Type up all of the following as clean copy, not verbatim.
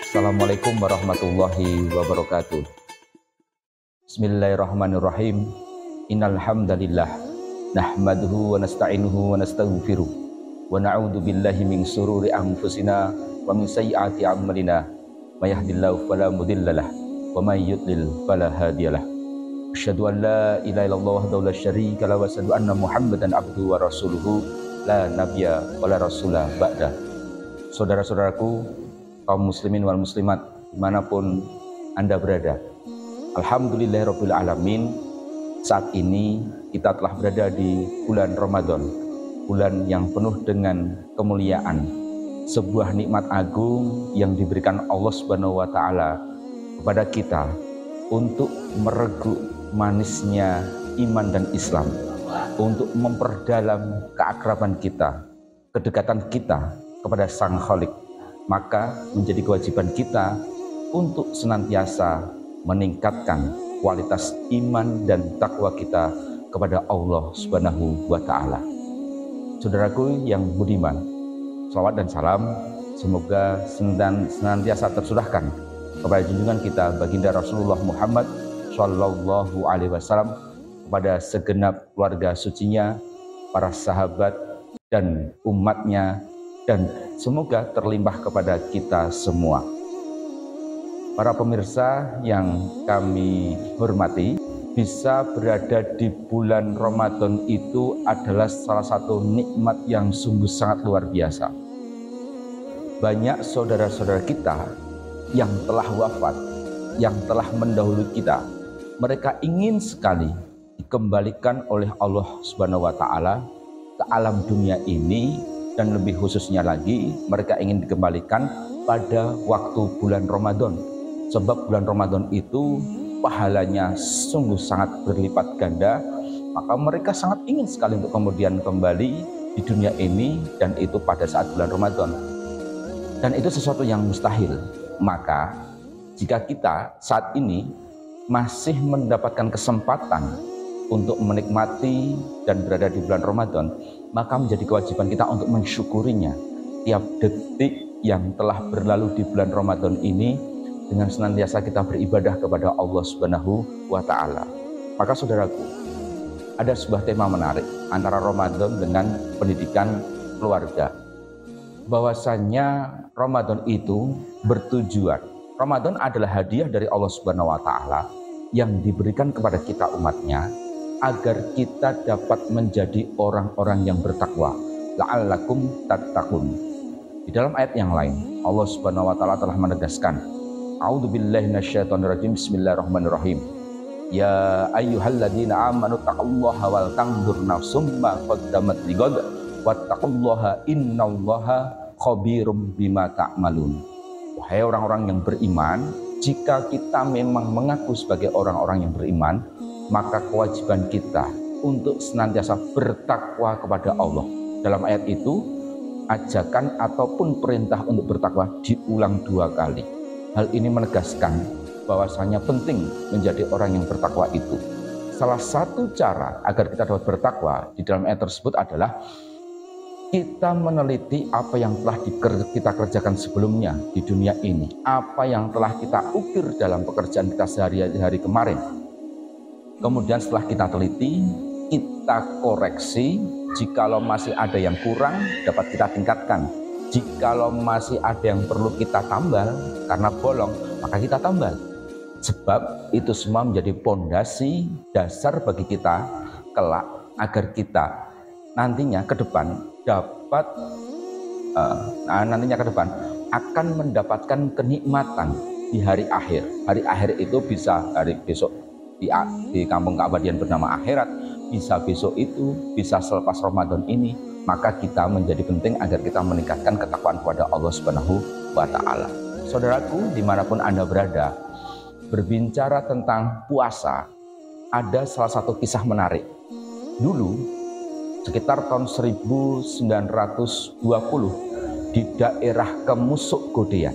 Assalamualaikum warahmatullahi wabarakatuh. Bismillahirrahmanirrahim. Innal hamdalillah nahmaduhu wa nasta'inuhu wa nastaghfiruh wa na'udzu billahi min shururi anfusina wa min sayyiati a'malina. May yahdihillahu fala mudhillalah wa may yudlil fala hadiyalah. Asyhadu an la ilaha illallah wahdahu la syarika lahu wa asyhadu anna Muhammadan abduhu wa rasuluhu la nabiyya wa la rasula ba'da. Saudara-saudaraku, kaum muslimin wal muslimat dimanapun Anda berada, alhamdulillahirabbil alamin, saat ini kita telah berada di bulan Ramadan, bulan yang penuh dengan kemuliaan, sebuah nikmat agung yang diberikan Allah Subhanahu wa taala kepada kita untuk mereguk manisnya iman dan Islam, untuk memperdalam keakraban kita, kedekatan kita kepada Sang Khalik. Maka menjadi kewajiban kita untuk senantiasa meningkatkan kualitas iman dan takwa kita kepada Allah Subhanahu wa taala. Saudaraku yang budiman, salawat dan salam semoga senantiasa tercurahkan kepada junjungan kita baginda Rasulullah Muhammad Shallallahu Alaihi Wasallam, kepada segenap keluarga sucinya, para sahabat dan umatnya, dan semoga terlimpah kepada kita semua. Para pemirsa yang kami hormati, bisa berada di bulan Ramadan itu adalah salah satu nikmat yang sungguh sangat luar biasa. Banyak saudara-saudara kita yang telah wafat, yang telah mendahului kita, mereka ingin sekali dikembalikan oleh Allah Subhanahu wa taala ke alam dunia ini. Dan lebih khususnya lagi, mereka ingin dikembalikan pada waktu bulan Ramadan. Sebab bulan Ramadan itu pahalanya sungguh sangat berlipat ganda. Maka mereka sangat ingin sekali untuk kemudian kembali di dunia ini, dan itu pada saat bulan Ramadan. Dan itu sesuatu yang mustahil. Maka jika kita saat ini masih mendapatkan kesempatan untuk menikmati dan berada di bulan Ramadan, maka menjadi kewajiban kita untuk mensyukurinya tiap detik yang telah berlalu di bulan Ramadan ini, dengan senantiasa kita beribadah kepada Allah Subhanahu wa taala. Maka saudaraku, ada sebuah tema menarik antara Ramadan dengan pendidikan keluarga. Bahwasanya Ramadan itu bertujuan. Ramadan adalah hadiah dari Allah Subhanahu wa taala yang diberikan kepada kita umatnya, agar kita dapat menjadi orang-orang yang bertakwa. La'allakum tattaqun. Di dalam ayat yang lain, Allah Subhanahu wa taala telah menegaskan, A'udzubillahi minasyaitonirrajim, bismillahirrahmanirrahim. Ya ayyuhalladzina amanu taqullaha wal tanzur nafsum ma qaddamat lighad wattaqullaha innallaha khabirum bima ta'malun. Wahai orang-orang yang beriman, jika kita memang mengaku sebagai orang-orang yang beriman, maka kewajiban kita untuk senantiasa bertakwa kepada Allah. Dalam ayat itu, ajakan ataupun perintah untuk bertakwa diulang 2 kali. Hal ini menegaskan bahwasanya penting menjadi orang yang bertakwa itu. Salah satu cara agar kita dapat bertakwa di dalam ayat tersebut adalah kita meneliti apa yang telah kita kerjakan sebelumnya di dunia ini, apa yang telah kita ukir dalam pekerjaan kita sehari-hari kemarin. Kemudian setelah kita teliti, kita koreksi. Jikalau masih ada yang kurang, dapat kita tingkatkan. Jikalau masih ada yang perlu kita tambal karena bolong, maka kita tambal. Sebab itu semua menjadi pondasi dasar bagi kita kelak, agar kita nantinya ke depan akan mendapatkan kenikmatan di hari akhir. Hari akhir itu bisa hari besok di kampung keabadian bernama akhirat, bisa besok itu, bisa selepas Ramadan ini. Maka kita menjadi penting agar kita meningkatkan ketakwaan kepada Allah Subhanahu wa taala. Saudaraku, dimanapun Anda berada, berbicara tentang puasa, ada salah satu kisah menarik. Dulu sekitar tahun 1920 di daerah Kemusuk Godean,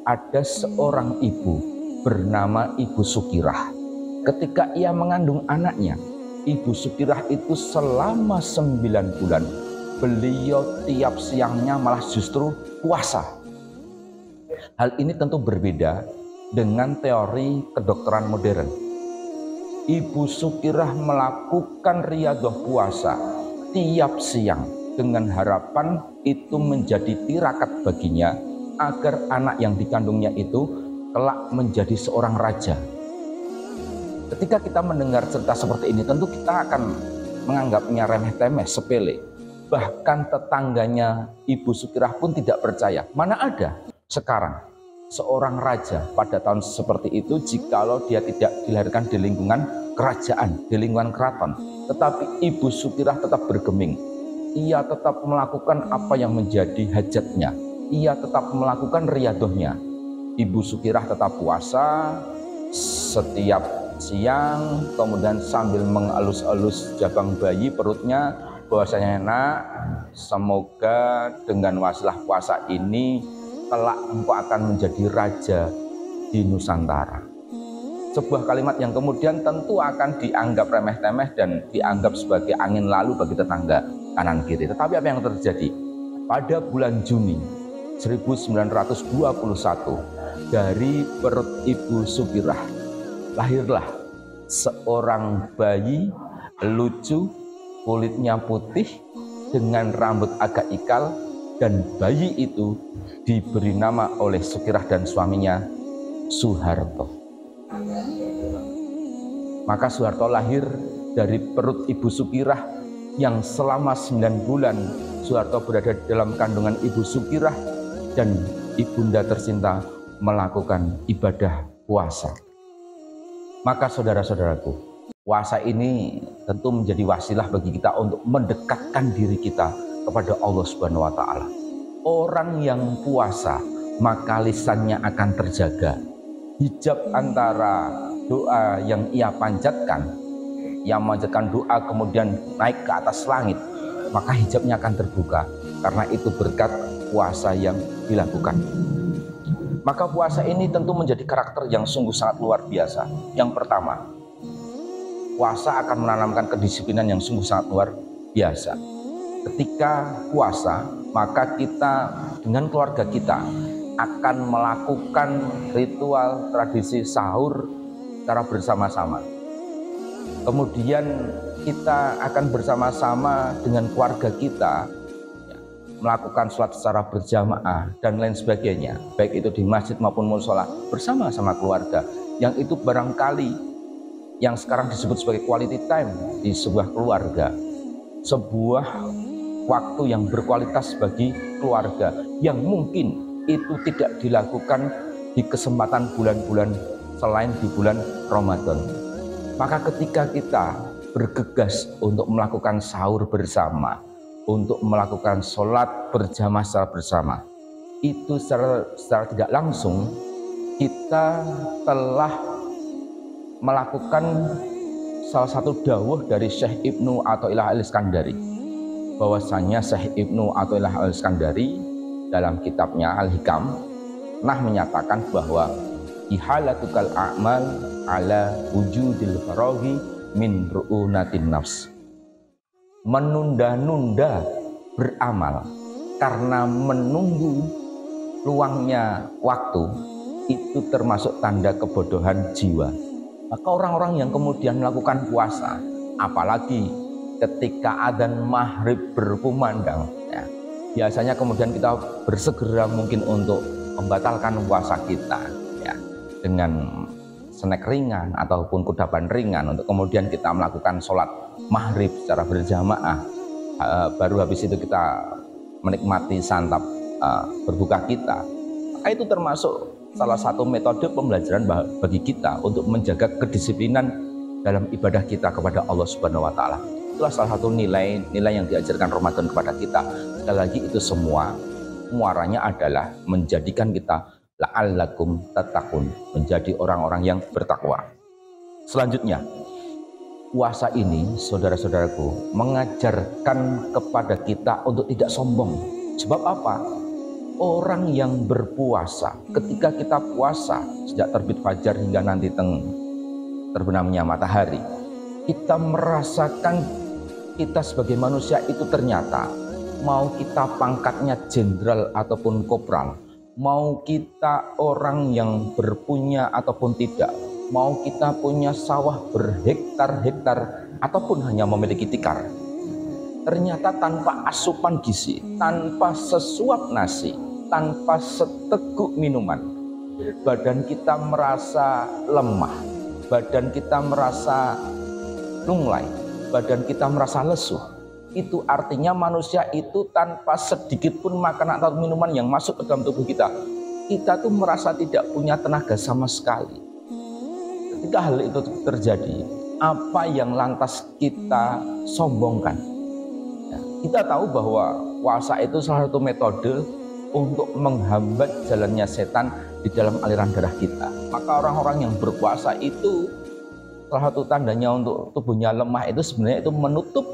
ada seorang ibu bernama Ibu Sukirah. Ketika ia mengandung anaknya, Ibu Sukirah itu selama 9 bulan beliau tiap siangnya malah justru puasa. Hal ini tentu berbeda dengan teori kedokteran modern. Ibu Sukirah melakukan riyadhah puasa tiap siang dengan harapan itu menjadi tirakat baginya agar anak yang dikandungnya itu kelak menjadi seorang raja. Ketika kita mendengar cerita seperti ini, tentu kita akan menganggapnya remeh-temeh, sepele. Bahkan tetangganya Ibu Sukirah pun tidak percaya. Mana ada sekarang seorang raja pada tahun seperti itu jikalau dia tidak dilahirkan di lingkungan kerajaan, di lingkungan keraton. Tetapi Ibu Sukirah tetap bergeming. Ia tetap melakukan apa yang menjadi hajatnya. Ia tetap melakukan riyadhahnya. Ibu Sukirah tetap puasa setiap siang, kemudian sambil mengelus-elus jabang bayi perutnya, bahwasanya nak, semoga dengan wasilah puasa ini kelak engkau akan menjadi raja di Nusantara. Sebuah kalimat yang kemudian tentu akan dianggap remeh-temeh dan dianggap sebagai angin lalu bagi tetangga kanan kiri. Tetapi apa yang terjadi? Pada bulan Juni 1921 dari perut Ibu Sukirah lahirlah seorang bayi lucu, kulitnya putih dengan rambut agak ikal, dan bayi itu diberi nama oleh Sukirah dan suaminya Soeharto. Maka Soeharto lahir dari perut Ibu Sukirah yang selama 9 bulan Soeharto berada dalam kandungan Ibu Sukirah dan ibunda tercinta melakukan ibadah puasa. Maka saudara-saudaraku, puasa ini tentu menjadi wasilah bagi kita untuk mendekatkan diri kita kepada Allah Subhanahu wa Ta'ala. Orang yang puasa maka lisannya akan terjaga. Hijab antara doa yang ia panjatkan, yang memanjatkan doa kemudian naik ke atas langit, maka hijabnya akan terbuka karena itu berkat puasa yang dilakukan. Maka puasa ini tentu menjadi karakter yang sungguh sangat luar biasa. Yang pertama, puasa akan menanamkan kedisiplinan yang sungguh sangat luar biasa. Ketika puasa, maka kita dengan keluarga kita akan melakukan ritual tradisi sahur secara bersama-sama. Kemudian kita akan bersama-sama dengan keluarga kita melakukan sholat secara berjamaah dan lain sebagainya, baik itu di masjid maupun mushola bersama-sama keluarga, yang itu barangkali yang sekarang disebut sebagai quality time di sebuah keluarga, sebuah waktu yang berkualitas bagi keluarga yang mungkin itu tidak dilakukan di kesempatan bulan-bulan selain di bulan Ramadan. Maka ketika kita bergegas untuk melakukan sahur bersama, untuk melakukan sholat berjamaah secara bersama, itu secara tidak langsung kita telah melakukan salah satu dawuh dari Syekh Ibnu Athaillah Al-Iskandari, bahwasanya Syekh Ibnu Athaillah Al-Iskandari dalam kitabnya Al-Hikam menyatakan bahwa ihalatukal a'mal ala wujudil faraghi min ru'unatin nafs. Menunda-nunda beramal karena menunggu luangnya waktu itu termasuk tanda kebodohan jiwa. Maka orang-orang yang kemudian melakukan puasa, apalagi ketika adzan maghrib berkumandang, ya, biasanya kemudian kita bersegera mungkin untuk membatalkan puasa kita, ya, dengan snack ringan ataupun kudapan ringan untuk kemudian kita melakukan sholat maghrib secara berjamaah. Baru habis itu kita menikmati santap berbuka kita. Maka itu termasuk salah satu metode pembelajaran bagi kita untuk menjaga kedisiplinan dalam ibadah kita kepada Allah Subhanahu wa Ta'ala. Itulah salah satu nilai-nilai yang diajarkan Ramadan kepada kita. Sekali lagi itu semua muaranya adalah menjadikan kita la'allakum tattaqun, menjadi orang-orang yang bertakwa. Selanjutnya, puasa ini, saudara-saudaraku, mengajarkan kepada kita untuk tidak sombong. Sebab apa? Orang yang berpuasa, ketika kita puasa sejak terbit fajar hingga nanti terbenamnya matahari, kita merasakan kita sebagai manusia itu ternyata mau kita pangkatnya jenderal ataupun kopral, mau kita orang yang berpunya ataupun tidak, mau kita punya sawah berhektar-hektar ataupun hanya memiliki tikar, ternyata tanpa asupan gizi, tanpa sesuap nasi, tanpa seteguk minuman, badan kita merasa lemah, badan kita merasa lunglai, badan kita merasa lesuh. Itu artinya manusia itu tanpa sedikit pun makanan atau minuman yang masuk ke dalam tubuh kita, kita tuh merasa tidak punya tenaga sama sekali. Ketika hal itu terjadi, apa yang lantas kita sombongkan? Ya, kita tahu bahwa puasa itu salah satu metode untuk menghambat jalannya setan di dalam aliran darah kita. Maka orang-orang yang berpuasa itu salah satu tandanya untuk tubuhnya lemah itu sebenarnya itu menutup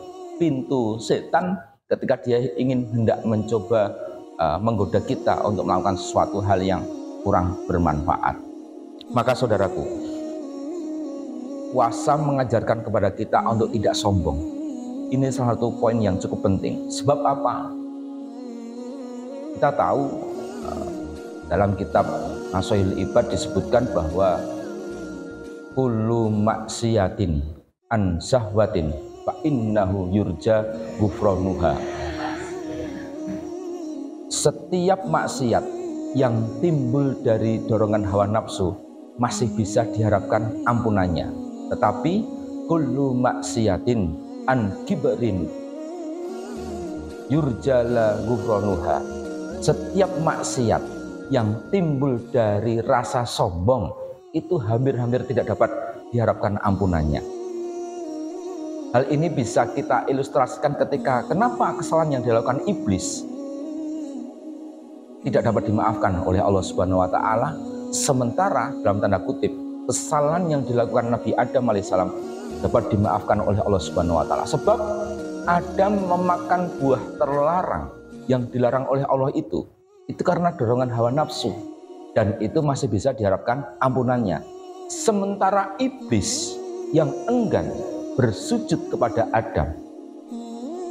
pintu setan ketika dia ingin hendak mencoba menggoda kita untuk melakukan sesuatu hal yang kurang bermanfaat. Maka saudaraku, puasa mengajarkan kepada kita untuk tidak sombong. Ini salah satu poin yang cukup penting. Sebab apa? Kita tahu dalam kitab Nashul Ibad disebutkan bahwa kullu maksiatin an syahwatin fa innahu yurja ghufranuha. Setiap maksiat yang timbul dari dorongan hawa nafsu masih bisa diharapkan ampunannya. Tetapi kullu maksiatin an kibrin yurjala ghufranuha. Setiap maksiat yang timbul dari rasa sombong itu hampir-hampir tidak dapat diharapkan ampunannya. Hal ini bisa kita ilustrasikan ketika kenapa kesalahan yang dilakukan iblis tidak dapat dimaafkan oleh Allah Subhanahu wa taala, sementara dalam tanda kutip kesalahan yang dilakukan Nabi Adam alaihissalam dapat dimaafkan oleh Allah Subhanahu wa taala. Sebab Adam memakan buah terlarang yang dilarang oleh Allah itu karena dorongan hawa nafsu, dan itu masih bisa diharapkan ampunannya. Sementara iblis yang enggan bersujud kepada Adam,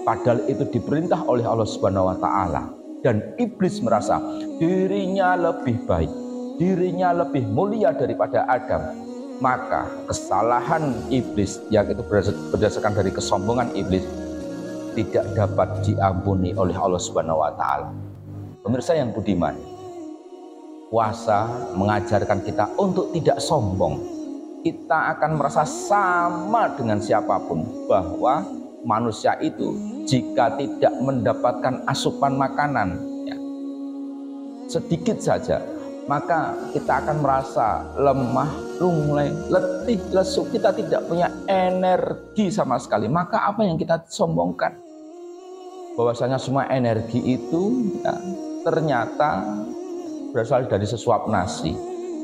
padahal itu diperintah oleh Allah Subhanahu wa taala, dan iblis merasa dirinya lebih baik, dirinya lebih mulia daripada Adam, maka kesalahan iblis yang itu berdasarkan dari kesombongan iblis tidak dapat diampuni oleh Allah Subhanahu wa taala. Pemirsa yang budiman, puasa mengajarkan kita untuk tidak sombong. Kita akan merasa sama dengan siapapun, bahwa manusia itu jika tidak mendapatkan asupan makanan ya, sedikit saja, maka kita akan merasa lemah, lunglai, letih, lesu. Kita tidak punya energi sama sekali. Maka apa yang kita sombongkan? Bahwasanya semua energi itu ya, ternyata berasal dari sesuap nasi,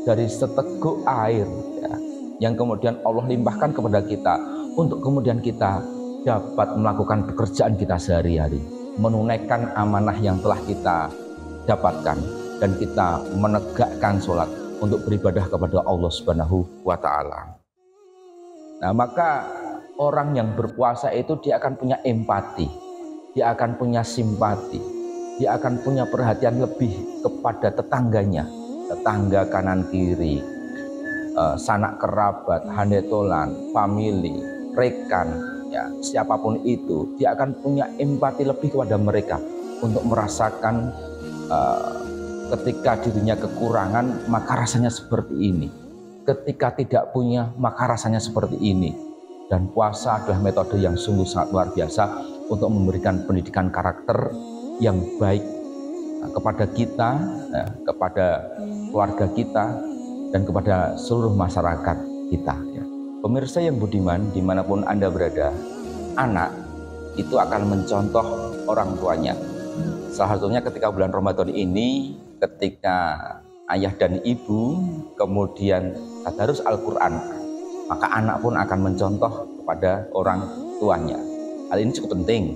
dari seteguk air ya, yang kemudian Allah limpahkan kepada kita untuk kemudian kita dapat melakukan pekerjaan kita sehari-hari, menunaikan amanah yang telah kita dapatkan, dan kita menegakkan sholat untuk beribadah kepada Allah Subhanahu wa taala. Nah, maka orang yang berpuasa itu dia akan punya empati, dia akan punya simpati, dia akan punya perhatian lebih kepada tetangganya, tetangga kanan kiri, sanak kerabat, handetolan, famili, rekan, ya, siapapun itu, dia akan punya empati lebih kepada mereka untuk merasakan ketika dirinya kekurangan, maka rasanya seperti ini. Ketika tidak punya, maka rasanya seperti ini. Dan puasa adalah metode yang sungguh sangat luar biasa untuk memberikan pendidikan karakter yang baik kepada kita, kepada keluarga kita, dan kepada seluruh masyarakat kita. Pemirsa yang budiman, dimanapun Anda berada, anak itu akan mencontoh orang tuanya. Salah satunya ketika bulan Ramadan ini, ketika ayah dan ibu kemudian tadarus Al-Quran, maka anak pun akan mencontoh kepada orang tuanya. Hal ini cukup penting,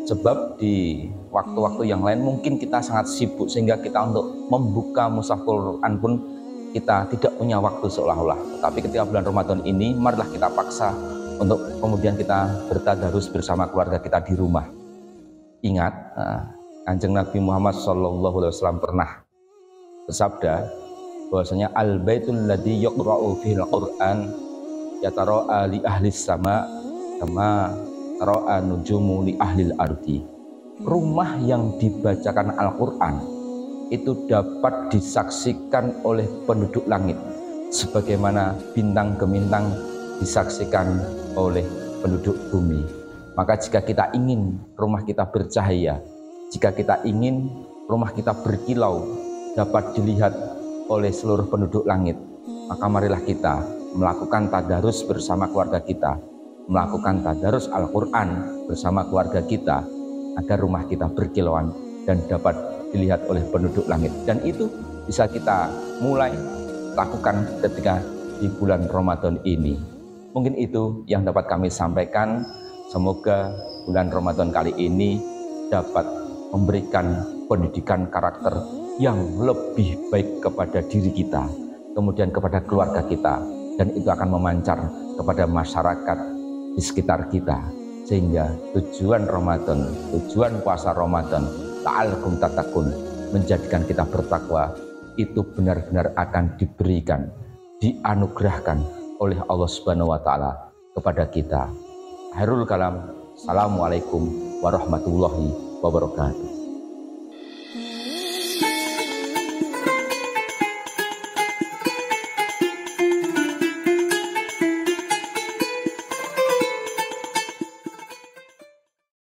sebab di waktu-waktu yang lain mungkin kita sangat sibuk sehingga kita untuk membuka mushaf Quran pun kita tidak punya waktu seolah-olah. Tapi ketika bulan Ramadan ini, marilah kita paksa untuk kemudian kita bertadarus bersama keluarga kita di rumah. Ingat, Kanjeng Nabi Muhammad SAW pernah bersabda bahwasanya al-baitul ladzi yuqra'u fil Qur'an yatara'a li ahlis sama kama tara'a nujumu li ahlil ardi. Rumah yang dibacakan Al-Qur'an itu dapat disaksikan oleh penduduk langit sebagaimana bintang gemintang disaksikan oleh penduduk bumi. Maka jika kita ingin rumah kita bercahaya, jika kita ingin rumah kita berkilau, dapat dilihat oleh seluruh penduduk langit, maka marilah kita melakukan tadarus bersama keluarga kita, melakukan tadarus Al-Quran bersama keluarga kita, agar rumah kita berkilauan dan dapat dilihat oleh penduduk langit. Dan itu bisa kita mulai lakukan ketika di bulan Ramadan ini. Mungkin itu yang dapat kami sampaikan. Semoga bulan Ramadan kali ini dapat memberikan pendidikan karakter yang lebih baik kepada diri kita, kemudian kepada keluarga kita, dan itu akan memancar kepada masyarakat di sekitar kita, sehingga tujuan Ramadan, tujuan puasa Ramadan, la'allakum tattaqun, menjadikan kita bertakwa, itu benar-benar akan diberikan, dianugerahkan oleh Allah Subhanahu wa Ta'ala kepada kita. Akhirul kalam, assalamualaikum warahmatullahi wabarakatuh.